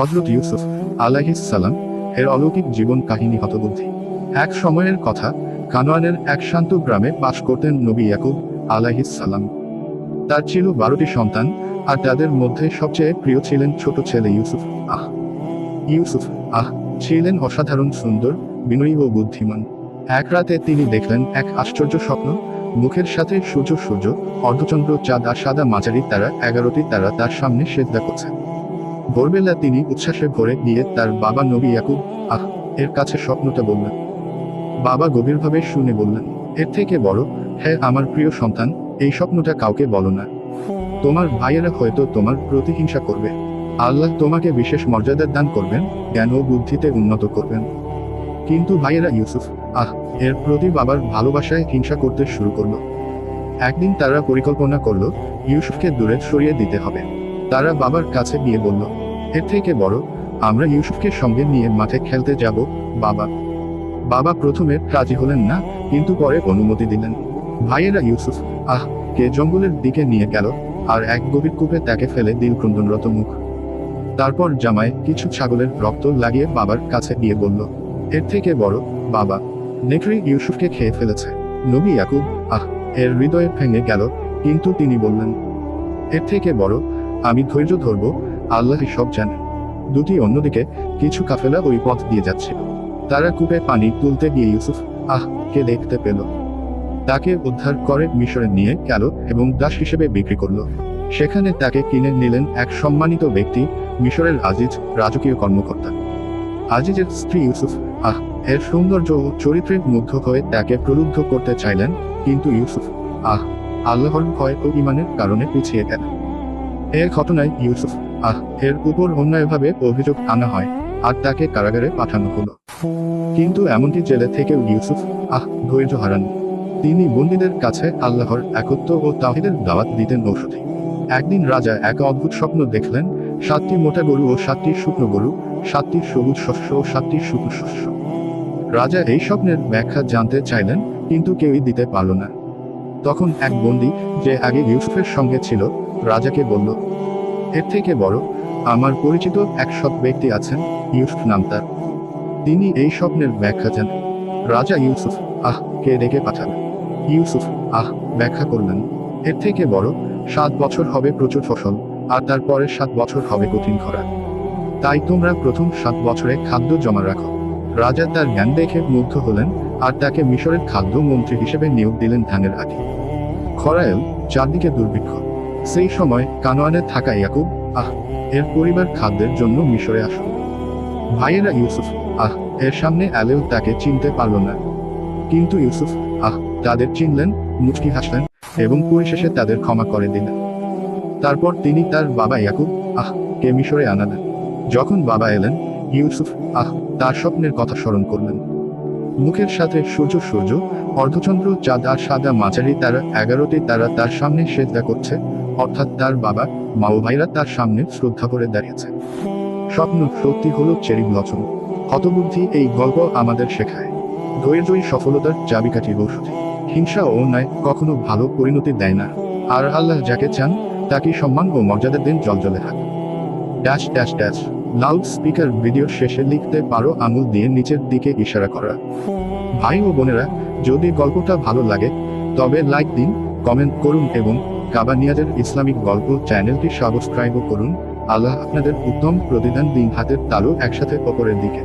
হযরত ইউসুফ আলাইহিস সালাম এর অলৌকিক জীবন কাহিনী হতবুদ্ধি। এক সময়ের কথা, কানানের এক শান্ত গ্রামে বাস করতেন নবী ইয়াকুব আলাইহিস সালাম। তার ছিল 12টি সন্তান, আর তাদের মধ্যে সবচেয়ে প্রিয় ছিলেন ছোট ছেলে ইউসুফ। ইউসুফ ছিলেন অসাধারণ সুন্দর, বিনয়ী ও বুদ্ধিমান। এক রাতে তিনি দেখলেন এক আশ্চর্য স্বপ্ন। মুখের সাথে সূর্য, অর্ধচন্দ্র, চাঁদ আর সাদা মাঝারি তারা, 11টি তারা তার সামনে সেজদা করছে। ভোরবেলা তিনি উচ্ছ্বাসে ভরে গিয়ে তার বাবা নবী ইয়াকুব এর কাছে স্বপ্নটা বললেন। বাবা গভীরভাবে শুনে বললেন, এর থেকে বড়, হ্যাঁ আমার প্রিয় সন্তান, এই স্বপ্নটা কাউকে বলো না। তোমার ভাইয়েরা হয়তো তোমার প্রতিহিংসা করবে। আল্লাহ তোমাকে বিশেষ মর্যাদা দান করবেন, জ্ঞান ও বুদ্ধিতে উন্নত করবেন। কিন্তু ভাইয়েরা ইউসুফ এর প্রতি বাবার ভালোবাসায় হিংসা করতে শুরু করলো। একদিন তারা পরিকল্পনা করলো ইউসুফকে দূরে সরিয়ে দিতে হবে। তারা বাবার কাছে গিয়ে বলল, এর থেকে বড়, আমরা ইউসুফকে সঙ্গে নিয়ে মাঠে খেলতে যাব। বাবা প্রথমে রাজি হলেন না, কিন্তু পরে অনুমতি দিলেন। ভাইয়েরা ইউসুফ কে জঙ্গলের দিকে নিয়ে গেল, আর এক গভীর কূপে তাকে ফেলে দিল ক্রন্দনরত মুখ। তারপর জামায় কিছু ছাগলের রক্ত লাগিয়ে বাবার কাছে গিয়ে বলল, এর থেকে বড়, বাবা নেকড়ে ইউসুফকে খেয়ে ফেলেছে। নবী ইয়াকুব এর হৃদয়ে ভেঙে গেল, কিন্তু তিনি বললেন, এর থেকে বড়, আমি ধৈর্য ধরব, আল্লাহই সব জানেন। অন্যদিকে কিছু কাফেলা ওই পথ দিয়ে যাচ্ছিল। তারা কূপে পানি তুলতে গিয়ে ইউসুফ কে দেখতে পেল। তাকে উদ্ধার করে মিশরে নিয়ে গেল এবং দাস হিসেবে বিক্রি করল। সেখানে তাকে কিনে নিলেন এক সম্মানিত ব্যক্তি, মিশরের আজিজ, রাজকীয় কর্মকর্তা। আজিজের স্ত্রী ইউসুফ এর সৌন্দর্য ও চরিত্রে মুগ্ধ হয়ে তাকে প্রলুব্ধ করতে চাইলেন, কিন্তু ইউসুফ আল্লাহর ভয় ও ঈমানের কারণে পিছিয়ে গেলেন। এই ঘটনায় ইউসুফ এর উপর অন্যায়ভাবে অভিযোগ আনা হয়, আর তাকে কারাগারে পাঠানো হলো। কিন্তু এমনকি জেলে থেকেও ইউসুফ ধৈর্য হারাননি। তিনি বন্দীদের কাছে আল্লাহর একত্ব ও তাওহীদের দাওয়াত দিতেন ঔষধি। একদিন রাজা এক অদ্ভুত স্বপ্ন দেখলেন, 7টি মোটা গরু ও 7টি শুকনো গরু, 7টি সবুজ শস্য ও 7টি শুকনো শস্য। রাজা এই স্বপ্নের ব্যাখ্যা জানতে চাইলেন, কিন্তু কেউই দিতে পারল না। তখন এক বন্দী, যে আগে ইউসুফের সঙ্গে ছিল, রাজাকে বলল, এর থেকে বড়, আমার পরিচিত এক সৎ ব্যক্তি আছেন, ইউসুফ নাম তার। তিনি এই স্বপ্নের ব্যাখ্যা জানেন। রাজা ইউসুফ কে ডেকে পাঠালেন। ইউসুফ ব্যাখ্যা করলেন, এর থেকে বড়, 7 বছর হবে প্রচুর ফসল, আর তারপরে 7 বছর হবে কঠিন খরা। তাই তোমরা প্রথম 7 বছরে খাদ্য জমা রাখো। রাজা তার জ্ঞান দেখে মুগ্ধ হলেন, আর তাকে মিশরের খাদ্য মন্ত্রী হিসেবে নিয়োগ দিলেন ধানের আগে। খরা এল, চারদিকে দুর্ভিক্ষ। সেই সময় কানানে থাকা ইয়াকুব এর পরিবার খাদ্যের জন্য মিশরে আসল। ভাইয়েরা ইউসুফ এর সামনে এলেও তাকে চিনতে পারল না। কিন্তু ইউসুফ তাদের চিনলেন, মুচকি হাসলেন এবং পরিশেষে তাদের ক্ষমা করে দিলেন। তারপর তিনি তার বাবা ইয়াকুব কে মিশরে আনালেন। যখন বাবা এলেন, ইউসুফ তার স্বপ্নের কথা স্মরণ করলেন। মুখের সাথে সূর্য, অর্ধচন্দ্র, চাঁদ আর সাদা মাঝারি তারা, 11টি তারা তার সামনে সেজদা করছে, অর্থাৎ তার বাবা, মা ও ভাইরা তার সামনে শ্রদ্ধা করে দাঁড়িয়েছে। স্বপ্ন সত্যি হলো চেরি ব্লসম। হতবুদ্ধি এই গল্প আমাদের শেখায়, ধৈর্যই সফলতার চাবিকাঠি ঔষধি। হিংসা ও অন্যায় কখনো ভালো পরিণতি দেয় না, আর আল্লাহ যাকে চান তাকে সম্মান ও মর্যাদা দেন জলজলে হাত। লাউড স্পিকার ভিডিও শেষে লিখতে পারো আঙুল দিয়ে নিচের দিকে ইশারা করা। ভাই ও বোনেরা, যদি গল্পটা ভালো লাগে তবে লাইক দিন, কমেন্ট করুন এবং কাবা নিয়াজের ইসলামিক গল্প চ্যানেলটি সাবস্ক্রাইবও করুন। আল্লাহ আপনাদের উত্তম প্রতিদান দিন। হাতের তালু একসাথে ওপরের দিকে।